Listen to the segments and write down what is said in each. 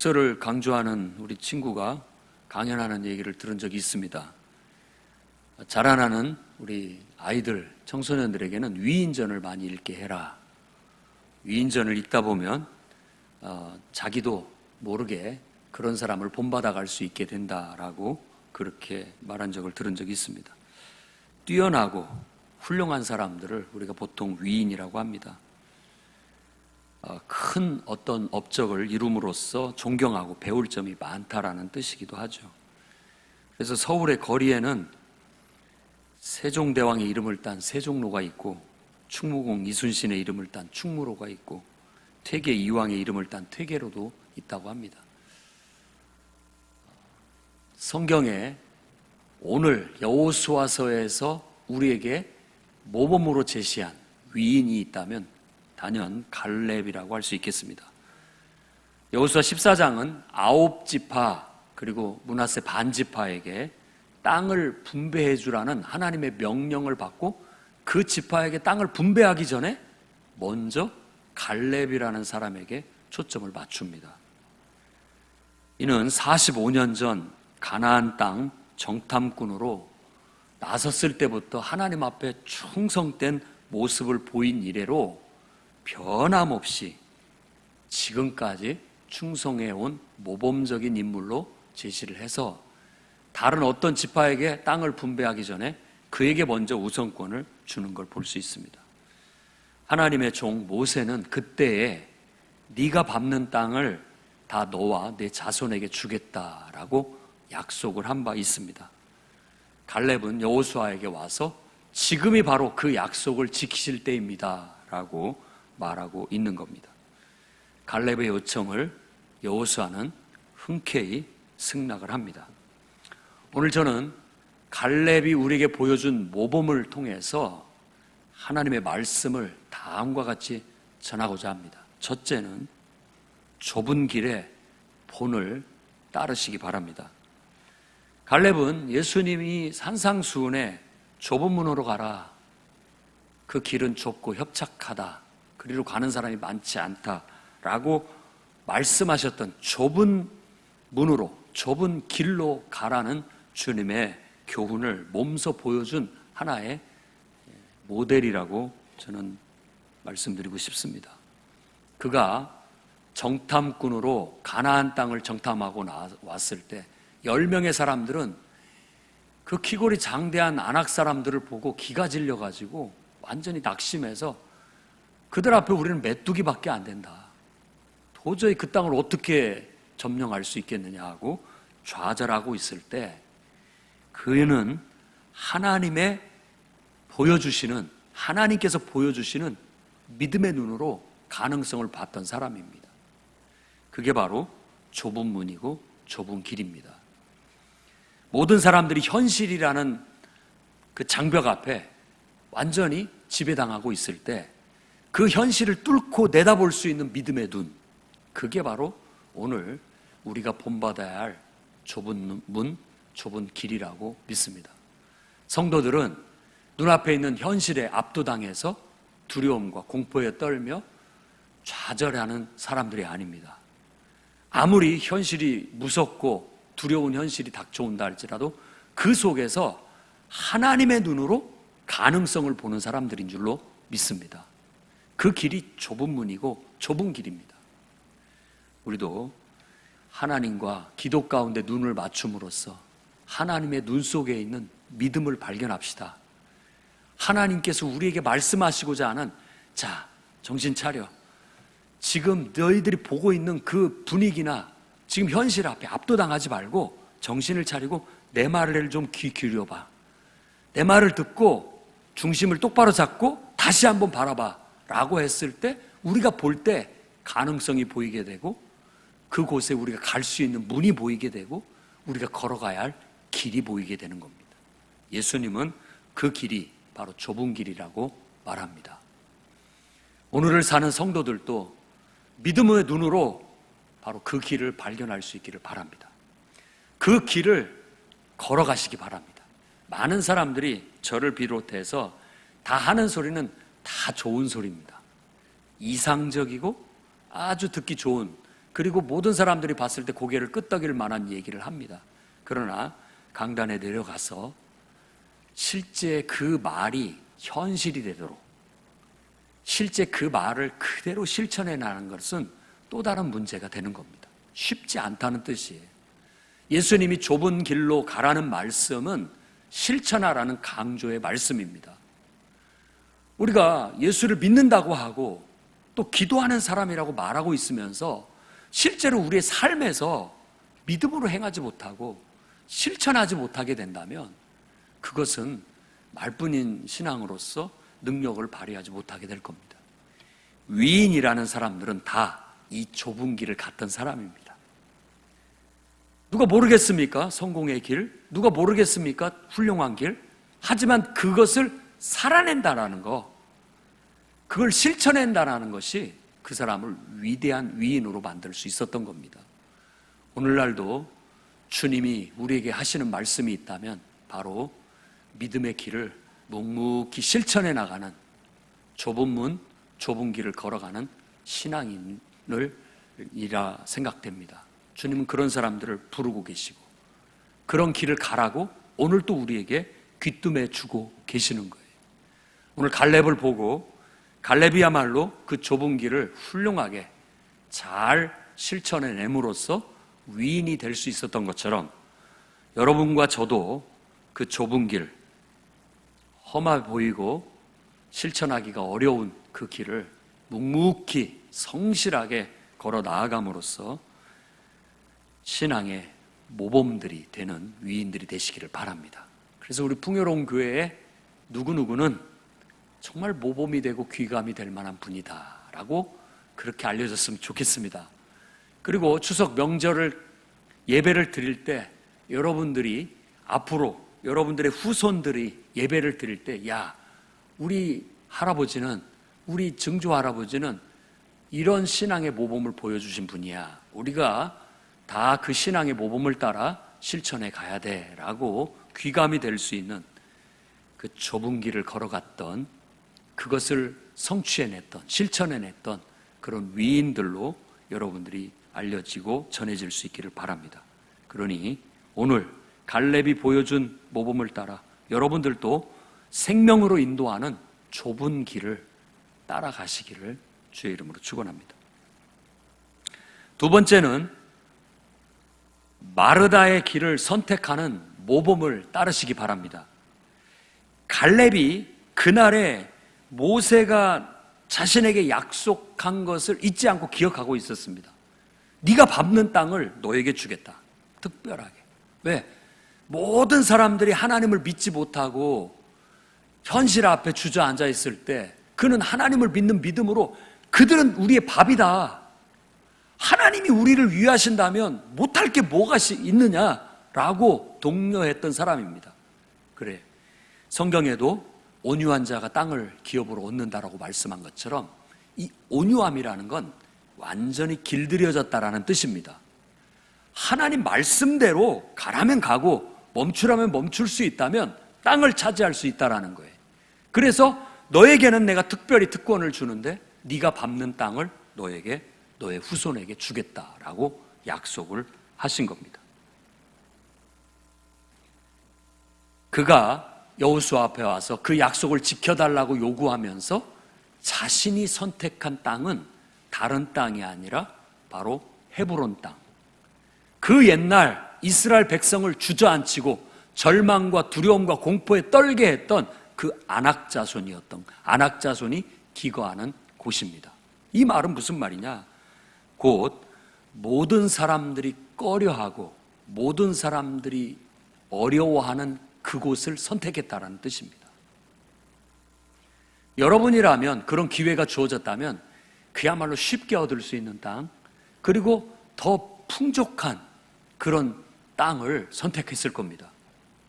를 강조하는 우리 친구가 강연하는 얘기를 들은 적이 있습니다. 자라나는 우리 아이들, 청소년들에게는 위인전을 많이 읽게 해라. 위인전을 읽다 보면 자기도 모르게 그런 사람을 본받아 갈 수 있게 된다라고 그렇게 말한 적을 들은 적이 있습니다. 뛰어나고 훌륭한 사람들을 우리가 보통 위인이라고 합니다. 큰 어떤 업적을 이룸으로써 존경하고 배울 점이 많다라는 뜻이기도 하죠. 그래서 서울의 거리에는 세종대왕의 이름을 딴 세종로가 있고, 충무공 이순신의 이름을 딴 충무로가 있고, 퇴계 이왕의 이름을 딴 퇴계로도 있다고 합니다. 성경에 오늘 여호수아서에서 우리에게 모범으로 제시한 위인이 있다면 단연 갈렙이라고 할 수 있겠습니다. 여호수아 14장은 9지파 그리고 므낫세 반지파에게 땅을 분배해 주라는 하나님의 명령을 받고, 그 지파에게 땅을 분배하기 전에 먼저 갈렙이라는 사람에게 초점을 맞춥니다. 이는 45년 전 가나안 땅 정탐꾼으로 나섰을 때부터 하나님 앞에 충성된 모습을 보인 이래로 변함없이 지금까지 충성해온 모범적인 인물로 제시를 해서 다른 어떤 지파에게 땅을 분배하기 전에 그에게 먼저 우선권을 주는 걸 볼 수 있습니다. 하나님의 종 모세는 그때에 네가 밟는 땅을 다 너와 내 자손에게 주겠다라고 약속을 한 바 있습니다. 갈렙은 여호수아에게 와서 지금이 바로 그 약속을 지키실 때입니다 라고 말하고 있는 겁니다. 갈렙의 요청을 여호수아는 흔쾌히 승낙을 합니다. 오늘 저는 갈렙이 우리에게 보여준 모범을 통해서 하나님의 말씀을 다음과 같이 전하고자 합니다. 첫째는 좁은 길에 본을 따르시기 바랍니다. 갈렙은 예수님이 산상수훈에 좁은 문으로 가라, 그 길은 좁고 협착하다, 그리로 가는 사람이 많지 않다라고 말씀하셨던 좁은 문으로, 좁은 길로 가라는 주님의 교훈을 몸소 보여준 하나의 모델이라고 저는 말씀드리고 싶습니다. 그가 정탐꾼으로 가나안 땅을 정탐하고 왔을 때 10명의 사람들은 그 키골이 장대한 안악 사람들을 보고 기가 질려가지고 완전히 낙심해서 그들 앞에 우리는 메뚜기밖에 안 된다, 도저히 그 땅을 어떻게 점령할 수 있겠느냐 하고 좌절하고 있을 때, 그는 하나님께서 보여주시는 믿음의 눈으로 가능성을 봤던 사람입니다. 그게 바로 좁은 문이고 좁은 길입니다. 모든 사람들이 현실이라는 그 장벽 앞에 완전히 지배당하고 있을 때 그 현실을 뚫고 내다볼 수 있는 믿음의 눈, 그게 바로 오늘 우리가 본받아야 할 좁은 문, 좁은 길이라고 믿습니다. 성도들은 눈앞에 있는 현실에 압도당해서 두려움과 공포에 떨며 좌절하는 사람들이 아닙니다. 아무리 현실이 무섭고 두려운 현실이 닥쳐온다 할지라도 그 속에서 하나님의 눈으로 가능성을 보는 사람들인 줄로 믿습니다. 그 길이 좁은 문이고 좁은 길입니다. 우리도 하나님과 기도 가운데 눈을 맞춤으로써 하나님의 눈 속에 있는 믿음을 발견합시다. 하나님께서 우리에게 말씀하시고자 하는, 자, 정신 차려. 지금 너희들이 보고 있는 그 분위기나 지금 현실 앞에 압도당하지 말고 정신을 차리고 내 말을 좀 귀 기울여봐. 내 말을 듣고 중심을 똑바로 잡고 다시 한번 바라봐 라고 했을 때 우리가 볼 때 가능성이 보이게 되고, 그곳에 우리가 갈 수 있는 문이 보이게 되고, 우리가 걸어가야 할 길이 보이게 되는 겁니다. 예수님은 그 길이 바로 좁은 길이라고 말합니다. 오늘을 사는 성도들도 믿음의 눈으로 바로 그 길을 발견할 수 있기를 바랍니다. 그 길을 걸어가시기 바랍니다. 많은 사람들이 저를 비롯해서 다 하는 소리는 다 좋은 소리입니다. 이상적이고 아주 듣기 좋은 그리고 모든 사람들이 봤을 때 고개를 끄덕일 만한 얘기를 합니다. 그러나 강단에 내려가서 실제 그 말이 현실이 되도록, 실제 그 말을 그대로 실천해 나가는 것은 또 다른 문제가 되는 겁니다. 쉽지 않다는 뜻이에요. 예수님이 좁은 길로 가라는 말씀은 실천하라는 강조의 말씀입니다. 우리가 예수를 믿는다고 하고 또 기도하는 사람이라고 말하고 있으면서 실제로 우리의 삶에서 믿음으로 행하지 못하고 실천하지 못하게 된다면 그것은 말뿐인 신앙으로서 능력을 발휘하지 못하게 될 겁니다. 위인이라는 사람들은 다 이 좁은 길을 갔던 사람입니다. 누가 모르겠습니까? 성공의 길. 누가 모르겠습니까? 훌륭한 길. 하지만 그것을 살아낸다라는 거, 그걸 실천한다라는 것이 그 사람을 위대한 위인으로 만들 수 있었던 겁니다. 오늘날도 주님이 우리에게 하시는 말씀이 있다면 바로 믿음의 길을 묵묵히 실천해 나가는, 좁은 문, 좁은 길을 걸어가는 신앙인이라 생각됩니다. 주님은 그런 사람들을 부르고 계시고 그런 길을 가라고 오늘 또 우리에게 귀뜸해 주고 계시는 거예요. 오늘 갈렙을 보고 갈렙이야말로 그 좁은 길을 훌륭하게 잘 실천해냄으로써 위인이 될 수 있었던 것처럼 여러분과 저도 그 좁은 길, 험해 보이고 실천하기가 어려운 그 길을 묵묵히 성실하게 걸어 나아감으로써 신앙의 모범들이 되는 위인들이 되시기를 바랍니다. 그래서 우리 풍요로운 교회에 누구누구는 정말 모범이 되고 귀감이 될 만한 분이다 라고 그렇게 알려졌으면 좋겠습니다. 그리고 추석 명절을 예배를 드릴 때 여러분들이 앞으로 여러분들의 후손들이 예배를 드릴 때, 야, 우리 할아버지는, 우리 증조 할아버지는 이런 신앙의 모범을 보여주신 분이야. 우리가 다 그 신앙의 모범을 따라 실천해 가야 돼 라고 귀감이 될 수 있는 그 좁은 길을 걸어갔던, 그것을 성취해냈던, 실천해냈던 그런 위인들로 여러분들이 알려지고 전해질 수 있기를 바랍니다. 그러니 오늘 갈렙이 보여준 모범을 따라 여러분들도 생명으로 인도하는 좁은 길을 따라가시기를 주의 이름으로 축원합니다. 두 번째는 마르다의 길을 선택하는 모범을 따르시기 바랍니다. 갈렙이 그날에 모세가 자신에게 약속한 것을 잊지 않고 기억하고 있었습니다. 네가 밟는 땅을 너에게 주겠다. 특별하게. 왜? 모든 사람들이 하나님을 믿지 못하고 현실 앞에 주저앉아 있을 때 그는 하나님을 믿는 믿음으로 그들은 우리의 밥이다. 하나님이 우리를 위하신다면 못할 게 뭐가 있느냐라고 독려했던 사람입니다. 그래, 성경에도 온유한 자가 땅을 기업으로 얻는다라고 말씀한 것처럼 이 온유함이라는 건 완전히 길들여졌다라는 뜻입니다. 하나님 말씀대로 가라면 가고 멈추라면 멈출 수 있다면 땅을 차지할 수 있다라는 거예요. 그래서 너에게는 내가 특별히 특권을 주는데 네가 밟는 땅을 너에게, 너의 후손에게 주겠다라고 약속을 하신 겁니다. 그가 여호수아 앞에 와서 그 약속을 지켜달라고 요구하면서 자신이 선택한 땅은 다른 땅이 아니라 바로 헤브론 땅, 그 옛날 이스라엘 백성을 주저앉히고 절망과 두려움과 공포에 떨게 했던 그 아낙 자손이 기거하는 곳입니다. 이 말은 무슨 말이냐? 곧 모든 사람들이 꺼려하고 모든 사람들이 어려워하는 그곳을 선택했다라는 뜻입니다. 여러분이라면, 그런 기회가 주어졌다면 그야말로 쉽게 얻을 수 있는 땅, 그리고 더 풍족한 그런 땅을 선택했을 겁니다.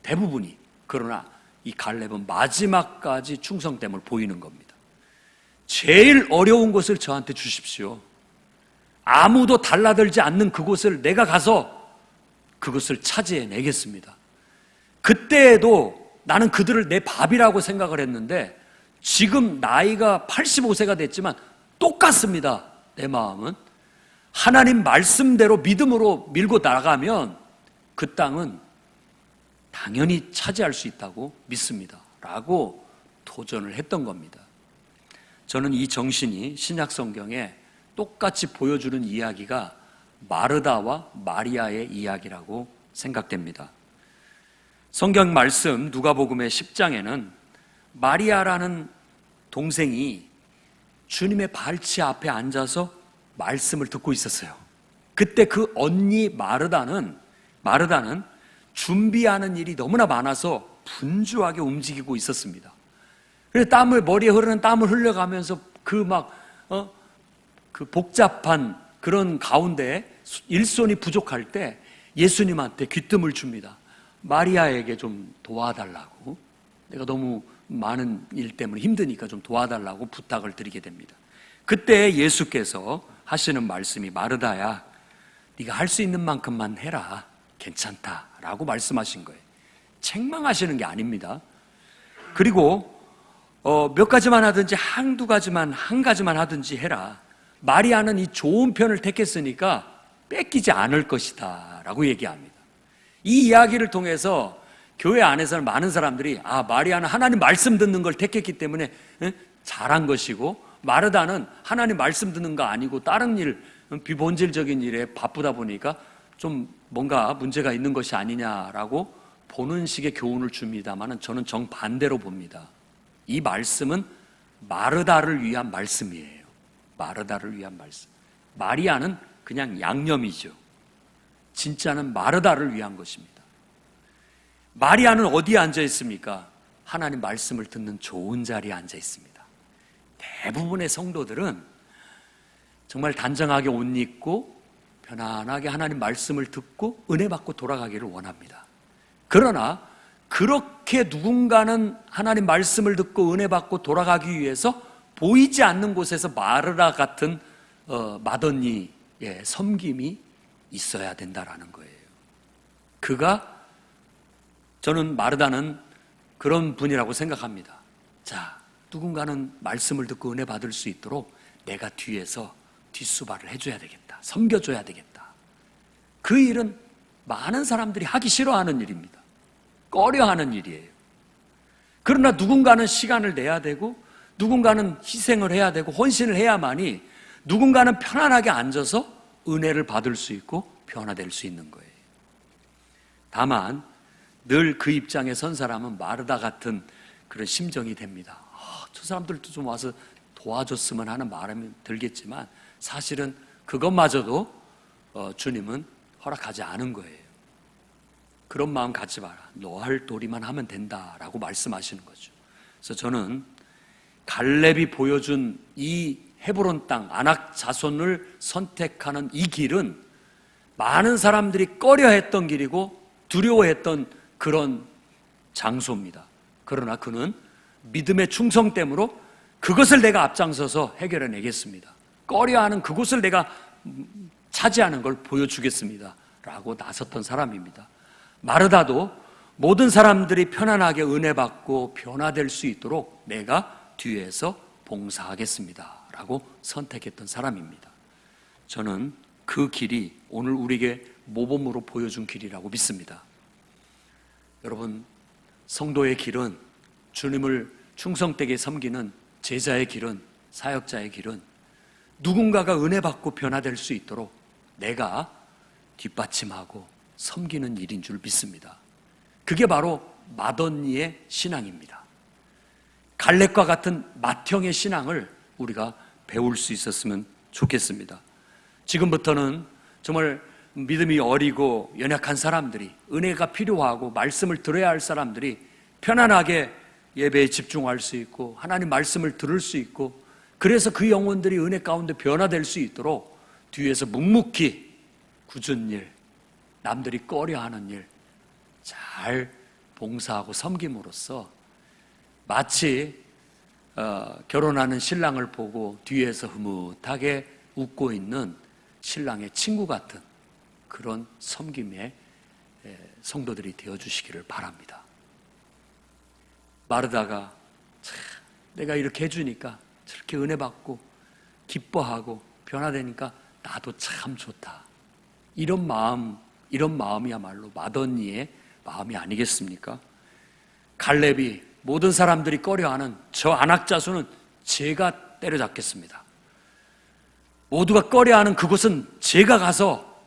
대부분이. 그러나 이 갈렙은 마지막까지 충성됨을 보이는 겁니다. 제일 어려운 곳을 저한테 주십시오. 아무도 달라들지 않는 그곳을 내가 가서 그것을 차지해내겠습니다. 그때에도 나는 그들을 내 밥이라고 생각을 했는데 지금 나이가 85세가 됐지만 똑같습니다. 내 마음은 하나님 말씀대로 믿음으로 밀고 나가면 그 땅은 당연히 차지할 수 있다고 믿습니다 라고 도전을 했던 겁니다. 저는 이 정신이 신약 성경에 똑같이 보여주는 이야기가 마르다와 마리아의 이야기라고 생각됩니다. 성경 말씀 누가복음의 10장에는 마리아라는 동생이 주님의 발치 앞에 앉아서 말씀을 듣고 있었어요. 그때 그 언니 마르다는 준비하는 일이 너무나 많아서 분주하게 움직이고 있었습니다. 그래서 머리에 흐르는 땀을 흘려가면서 그 복잡한 그런 가운데 일손이 부족할 때 예수님한테 귀뜸을 줍니다. 마리아에게 좀 도와달라고, 내가 너무 많은 일 때문에 힘드니까 좀 도와달라고 부탁을 드리게 됩니다. 그때 예수께서 하시는 말씀이 마르다야, 네가 할 수 있는 만큼만 해라, 괜찮다 라고 말씀하신 거예요. 책망하시는 게 아닙니다. 그리고 몇 가지만 하든지 한 가지만 하든지 해라. 마리아는 이 좋은 편을 택했으니까 뺏기지 않을 것이다 라고 얘기합니다. 이 이야기를 통해서 교회 안에서는 많은 사람들이 마리아는 하나님 말씀 듣는 걸 택했기 때문에 잘한 것이고, 마르다는 하나님 말씀 듣는 거 아니고 다른 일, 비본질적인 일에 바쁘다 보니까 좀 뭔가 문제가 있는 것이 아니냐라고 보는 식의 교훈을 줍니다만, 저는 정반대로 봅니다. 이 말씀은 마르다를 위한 말씀이에요. 마르다를 위한 말씀. 마리아는 그냥 양념이죠. 진짜는 마르다를 위한 것입니다. 마리아는 어디에 앉아 있습니까? 하나님 말씀을 듣는 좋은 자리에 앉아 있습니다. 대부분의 성도들은 정말 단정하게 옷 입고 편안하게 하나님 말씀을 듣고 은혜 받고 돌아가기를 원합니다. 그러나 그렇게 누군가는 하나님 말씀을 듣고 은혜 받고 돌아가기 위해서 보이지 않는 곳에서 마르다 같은 맏언니의 섬김이 있어야 된다라는 거예요. 저는 마르다는 그런 분이라고 생각합니다. 자, 누군가는 말씀을 듣고 은혜 받을 수 있도록 내가 뒤에서 뒷수발을 해줘야 되겠다, 섬겨줘야 되겠다. 그 일은 많은 사람들이 하기 싫어하는 일입니다. 꺼려하는 일이에요. 그러나 누군가는 시간을 내야 되고, 누군가는 희생을 해야 되고, 헌신을 해야만이 누군가는 편안하게 앉아서 은혜를 받을 수 있고 변화될 수 있는 거예요. 다만 늘 그 입장에 선 사람은 마르다 같은 그런 심정이 됩니다. 저 사람들도 좀 와서 도와줬으면 하는 마음이 들겠지만, 사실은 그것마저도 주님은 허락하지 않은 거예요. 그런 마음 갖지 마라. 너 할 도리만 하면 된다라고 말씀하시는 거죠. 그래서 저는 갈렙이 보여준 이 헤브론 땅 아낙 자손을 선택하는 이 길은 많은 사람들이 꺼려했던 길이고 두려워했던 그런 장소입니다. 그러나 그는 믿음의 충성됨으로 그것을 내가 앞장서서 해결해 내겠습니다, 꺼려하는 그곳을 내가 차지하는 걸 보여주겠습니다 라고 나섰던 사람입니다. 마르다도 모든 사람들이 편안하게 은혜 받고 변화될 수 있도록 내가 뒤에서 봉사하겠습니다 라고 선택했던 사람입니다. 저는 그 길이 오늘 우리에게 모범으로 보여준 길이라고 믿습니다. 여러분, 성도의 길은, 주님을 충성되게 섬기는 제자의 길은, 사역자의 길은 누군가가 은혜 받고 변화될 수 있도록 내가 뒷받침하고 섬기는 일인 줄 믿습니다. 그게 바로 맏언니의 신앙입니다. 갈렙과 같은 맏형의 신앙을 우리가 배울 수 있었으면 좋겠습니다. 지금부터는 정말 믿음이 어리고 연약한 사람들이, 은혜가 필요하고 말씀을 들어야 할 사람들이 편안하게 예배에 집중할 수 있고 하나님 말씀을 들을 수 있고, 그래서 그 영혼들이 은혜 가운데 변화될 수 있도록 뒤에서 묵묵히 굳은 일, 남들이 꺼려하는 일 잘 봉사하고 섬김으로써 마치 결혼하는 신랑을 보고 뒤에서 흐뭇하게 웃고 있는 신랑의 친구 같은 그런 섬김의 성도들이 되어주시기를 바랍니다. 마르다가 내가 이렇게 해주니까 저렇게 은혜 받고 기뻐하고 변화되니까 나도 참 좋다. 이런 마음이야말로 맏언니의 마음이 아니겠습니까? 갈렙이 모든 사람들이 꺼려하는 저 안악자손은 제가 때려잡겠습니다. 모두가 꺼려하는 그곳은 제가 가서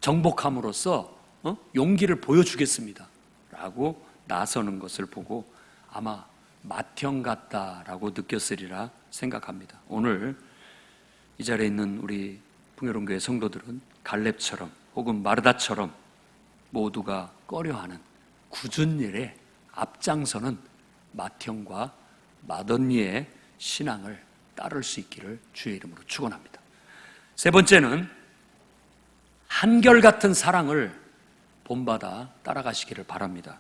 정복함으로써 용기를 보여주겠습니다. 라고 나서는 것을 보고 아마 맏형 같다라고 느꼈으리라 생각합니다. 오늘 이 자리에 있는 우리 풍요로운교회 성도들은 갈렙처럼 혹은 마르다처럼 모두가 꺼려하는 굳은 일에 앞장서는 맏형과 맏언니의 신앙을 따를 수 있기를 주의 이름으로 축원합니다. 세 번째는 한결같은 사랑을 본받아 따라가시기를 바랍니다.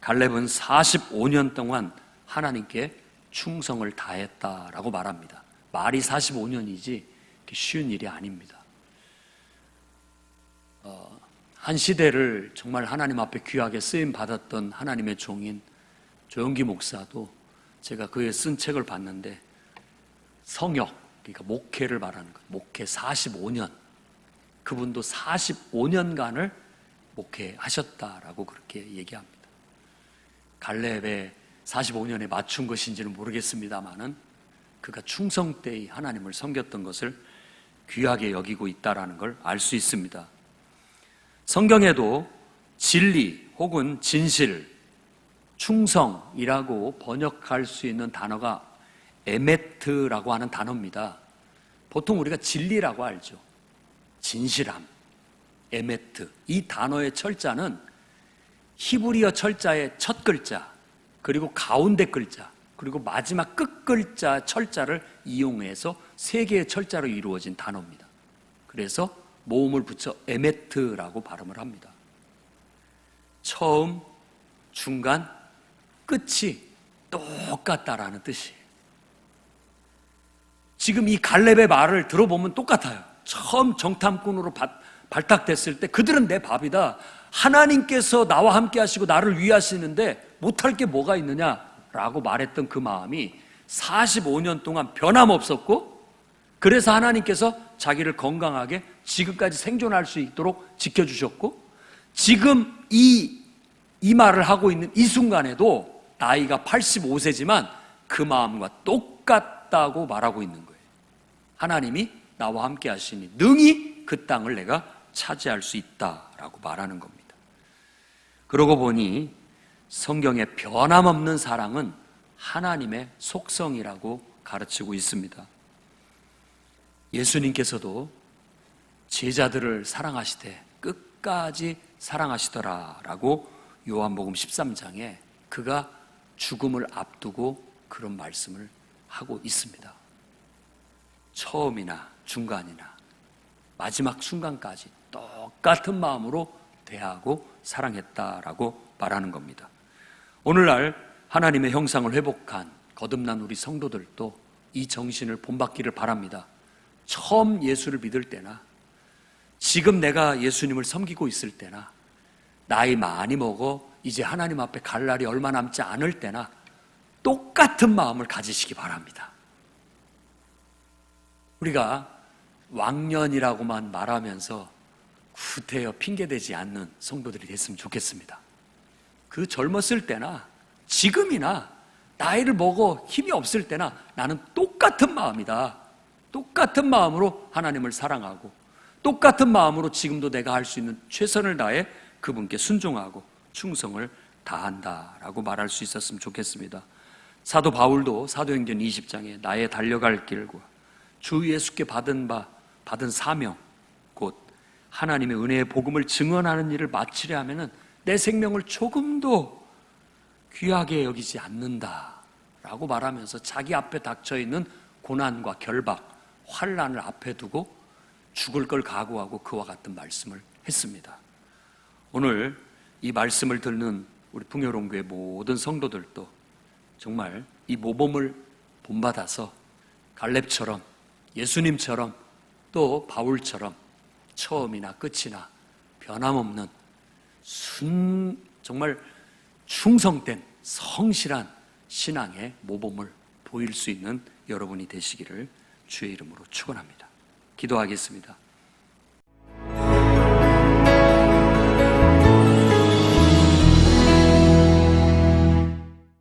갈렙은 45년 동안 하나님께 충성을 다했다라고 말합니다. 말이 45년이지 쉬운 일이 아닙니다. 한 시대를 정말 하나님 앞에 귀하게 쓰임 받았던 하나님의 종인 조영기 목사도 제가 그의 쓴 책을 봤는데 성역, 그러니까 목회를 말하는 것, 목회 45년, 그분도 45년간을 목회하셨다라고 그렇게 얘기합니다. 갈렙의 45년에 맞춘 것인지는 모르겠습니다만은 그가 충성되이 하나님을 섬겼던 것을 귀하게 여기고 있다라는 걸 알 수 있습니다. 성경에도 진리 혹은 진실, 충성이라고 번역할 수 있는 단어가 에메트라고 하는 단어입니다. 보통 우리가 진리라고 알죠. 진실함, 에메트. 이 단어의 철자는 히브리어 철자의 첫 글자, 그리고 가운데 글자, 그리고 마지막 끝 글자 철자를 이용해서 세 개의 철자로 이루어진 단어입니다. 그래서 모음을 붙여 에메트라고 발음을 합니다. 처음, 중간, 끝이 똑같다라는 뜻이에요. 지금 이 갈렙의 말을 들어보면 똑같아요. 처음 정탐꾼으로 발탁됐을 때 그들은 내 밥이다. 하나님께서 나와 함께 하시고 나를 위하시는데 못할 게 뭐가 있느냐라고 말했던 그 마음이 45년 동안 변함없었고, 그래서 하나님께서 자기를 건강하게 지금까지 생존할 수 있도록 지켜주셨고, 지금 이 말을 하고 있는 이 순간에도 나이가 85세지만 그 마음과 똑같다고 말하고 있는 거예요. 하나님이 나와 함께 하시니 능히 그 땅을 내가 차지할 수 있다라고 말하는 겁니다. 그러고 보니 성경의 변함없는 사랑은 하나님의 속성이라고 가르치고 있습니다. 예수님께서도 제자들을 사랑하시되 끝까지 사랑하시더라라고 요한복음 13장에 그가 죽음을 앞두고 그런 말씀을 하고 있습니다. 처음이나 중간이나 마지막 순간까지 똑같은 마음으로 대하고 사랑했다라고 말하는 겁니다. 오늘날 하나님의 형상을 회복한 거듭난 우리 성도들도 이 정신을 본받기를 바랍니다. 처음 예수를 믿을 때나 지금 내가 예수님을 섬기고 있을 때나 나이 많이 먹어 이제 하나님 앞에 갈 날이 얼마 남지 않을 때나 똑같은 마음을 가지시기 바랍니다. 우리가 왕년이라고만 말하면서 구태여 핑계대지 않는 성도들이 됐으면 좋겠습니다. 그 젊었을 때나 지금이나 나이를 먹어 힘이 없을 때나 나는 똑같은 마음이다. 똑같은 마음으로 하나님을 사랑하고 똑같은 마음으로 지금도 내가 할 수 있는 최선을 다해 그분께 순종하고 충성을 다한다라고 말할 수 있었으면 좋겠습니다. 사도 바울도 사도행전 20장에 나의 달려갈 길과 주 예수께 받은 사명, 곧 하나님의 은혜의 복음을 증언하는 일을 마치려 하면은 내 생명을 조금도 귀하게 여기지 않는다라고 말하면서 자기 앞에 닥쳐있는 고난과 결박, 환난을 앞에 두고 죽을 걸 각오하고 그와 같은 말씀을 했습니다. 오늘 이 말씀을 듣는 우리 풍요로운교회 모든 성도들도 정말 이 모범을 본받아서 갈렙처럼 예수님처럼 또 바울처럼 처음이나 끝이나 변함없는 정말 충성된 성실한 신앙의 모범을 보일 수 있는 여러분이 되시기를 주의 이름으로 축원합니다. 기도하겠습니다.